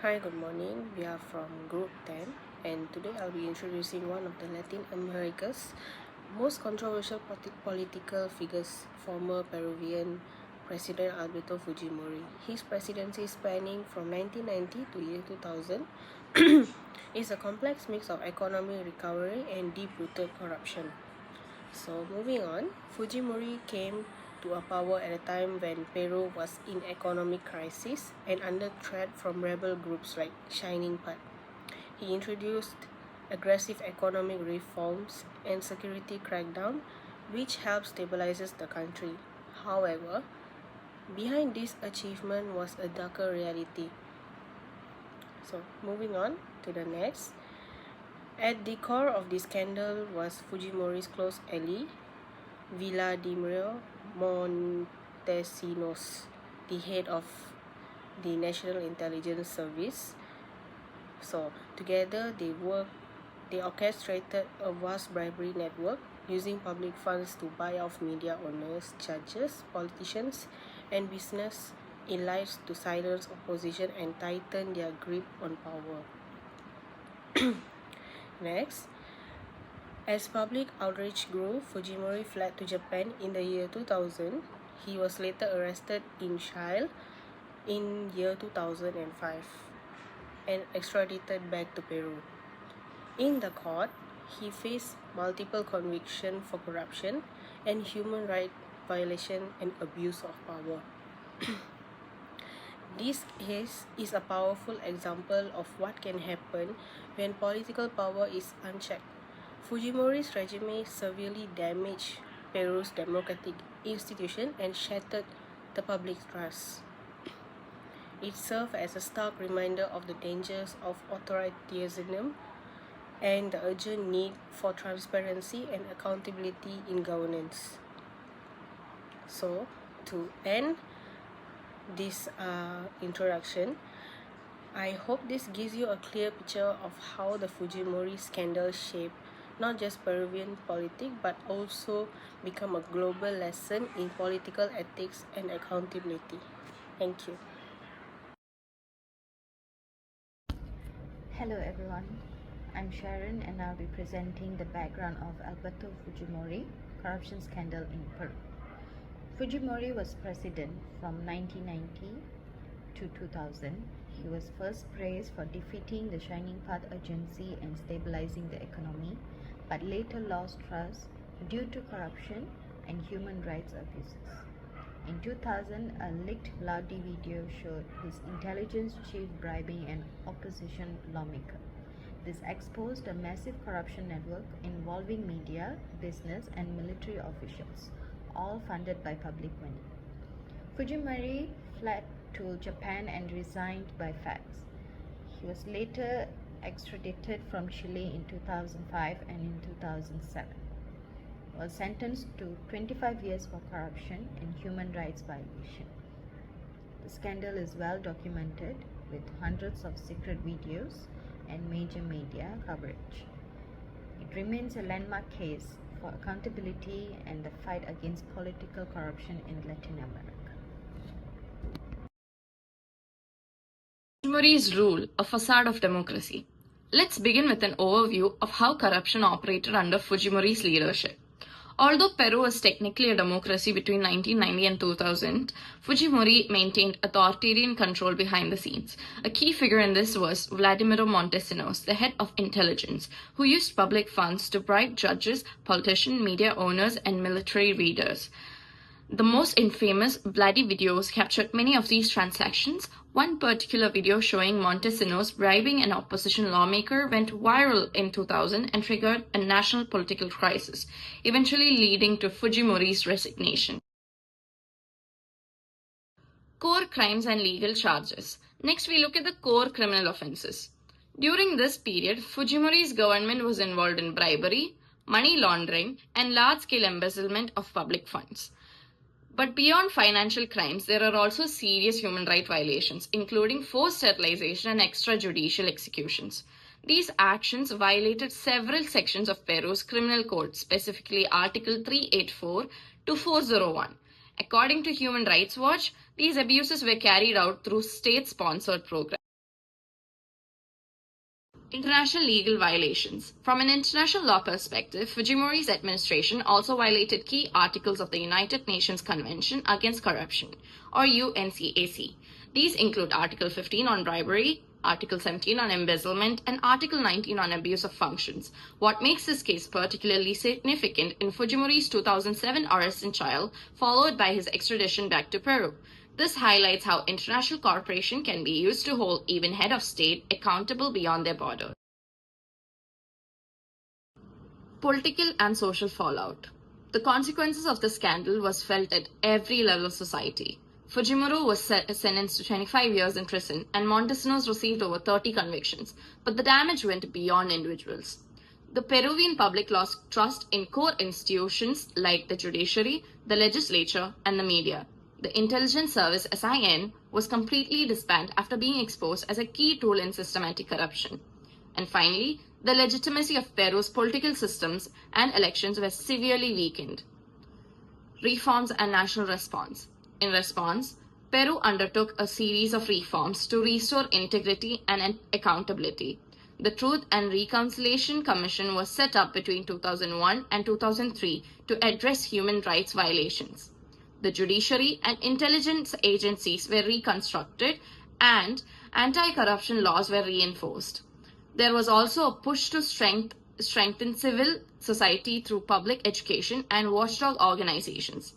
Hi, good morning. We are from Group 10, and today I'll be introducing one of the Latin America's most controversial political figures, former Peruvian President Alberto Fujimori. His presidency, spanning from 1990 to year 2000, is a complex mix of economic recovery and deep-rooted corruption. So moving on, Fujimori came to power at a time when Peru was in economic crisis and under threat from rebel groups like Shining Path. He introduced aggressive economic reforms and security crackdown, which helped stabilize the country. However, behind this achievement was a darker reality. So moving on to the next. At the core of this scandal was Fujimori's close ally, Vladimir Montesinos, the head of the National Intelligence Service. So together they orchestrated a vast bribery network using public funds to buy off media owners, judges, politicians, and business elites to silence opposition and tighten their grip on power. Next, as public outrage grew, Fujimori fled to Japan in the year 2000. He was later arrested in Chile in year 2005 and extradited back to Peru. In the court, he faced multiple convictions for corruption and human rights violation and abuse of power. This case is a powerful example of what can happen when political power is unchecked. Fujimori's regime severely damaged Peru's democratic institution and shattered the public trust. It served as a stark reminder of the dangers of authoritarianism and the urgent need for transparency and accountability in governance. So, to end this introduction, I hope this gives you a clear picture of how the Fujimori scandal shaped not just Peruvian politics but also become a global lesson in political ethics and accountability. Thank you. Hello everyone, I'm Sharon and I'll be presenting the background of Alberto Fujimori corruption scandal in Peru. Fujimori was president from 1990 to 2000. He was first praised for defeating the Shining Path agency and stabilizing the economy, but later lost trust due to corruption and human rights abuses. In 2000, a leaked bloody video showed his intelligence chief bribing an opposition lawmaker. This exposed a massive corruption network involving media, business, and military officials, all funded by public money. Fujimori fled to Japan and resigned by fax. He was later extradited from Chile in 2005 and in 2007. Was sentenced to 25 years for corruption and human rights violation. The scandal is well documented with hundreds of secret videos and major media coverage. It remains a landmark case for accountability and the fight against political corruption in Latin America. Fujimori's rule, a facade of democracy. Let's begin with an overview of how corruption operated under Fujimori's leadership. Although Peru was technically a democracy between 1990 and 2000, Fujimori maintained authoritarian control behind the scenes. A key figure in this was Vladimir Montesinos, the head of intelligence, who used public funds to bribe judges, politicians, media owners, and military leaders. The most infamous bloody videos captured many of these transactions. One particular video showing Montesinos bribing an opposition lawmaker went viral in 2000 and triggered a national political crisis, eventually leading to Fujimori's resignation. Core crimes and legal charges. Next, we look at the core criminal offenses. During this period, Fujimori's government was involved in bribery, money laundering, and large-scale embezzlement of public funds. But beyond financial crimes, there are also serious human rights violations, including forced sterilization and extrajudicial executions. These actions violated several sections of Peru's criminal code, specifically Article 384 to 401. According to Human Rights Watch, these abuses were carried out through state-sponsored programs. International legal violations. From an international law perspective, Fujimori's administration also violated key articles of the United Nations Convention Against Corruption, or UNCAC. These include Article 15 on bribery, Article 17 on embezzlement, and Article 19 on abuse of functions. What makes this case particularly significant in Fujimori's 2007 arrest and trial, followed by his extradition back to Peru. This highlights how international cooperation can be used to hold even head of state accountable beyond their borders. Political and social fallout. The consequences of the scandal was felt at every level of society. Fujimori was sentenced to 25 years in prison, and Montesinos received over 30 convictions, but the damage went beyond individuals. The Peruvian public lost trust in core institutions like the judiciary, the legislature, and the media. The intelligence service SIN was completely disbanded after being exposed as a key tool in systematic corruption. And finally, the legitimacy of Peru's political systems and elections were severely weakened. Reforms and national response. In response, Peru undertook a series of reforms to restore integrity and accountability. The Truth and Reconciliation Commission was set up between 2001 and 2003 to address human rights violations. The judiciary and intelligence agencies were reconstructed and anti-corruption laws were reinforced. There was also a push to strengthen civil society through public education and watchdog organizations.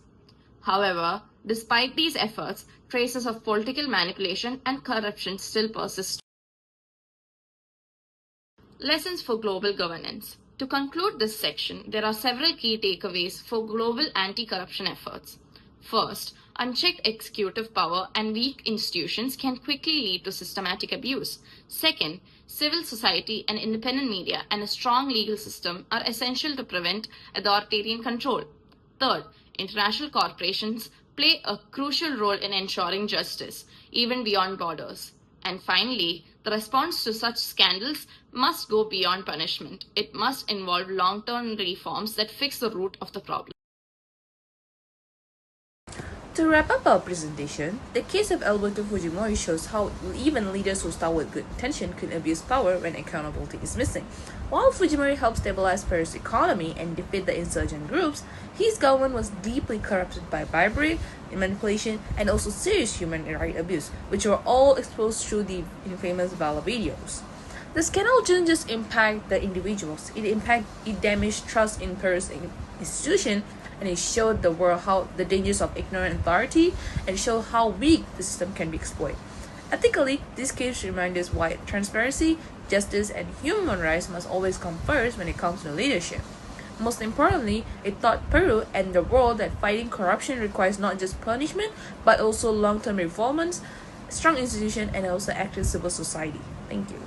However, despite these efforts, traces of political manipulation and corruption still persist. Lessons for global governance. To conclude this section, there are several key takeaways for global anti-corruption efforts. First, unchecked executive power and weak institutions can quickly lead to systematic abuse. Second, civil society and independent media and a strong legal system are essential to prevent authoritarian control. Third, international corporations play a crucial role in ensuring justice, even beyond borders. And finally, the response to such scandals must go beyond punishment. It must involve long-term reforms that fix the root of the problem. To wrap up our presentation, the case of Alberto Fujimori shows how even leaders who start with good intention can abuse power when accountability is missing. While Fujimori helped stabilize Peru's economy and defeat the insurgent groups, his government was deeply corrupted by bribery, manipulation, and also serious human rights abuse, which were all exposed through the infamous Vala videos. The scandal didn't just impact the individuals, it damaged trust in Peru's institution, and it showed the world how the dangers of ignorant authority and showed how weak the system can be exploited. Ethically, this case reminds us why transparency, justice, and human rights must always come first when it comes to leadership. Most importantly, it taught Peru and the world that fighting corruption requires not just punishment, but also long-term reforms, strong institutions, and also active civil society. Thank you.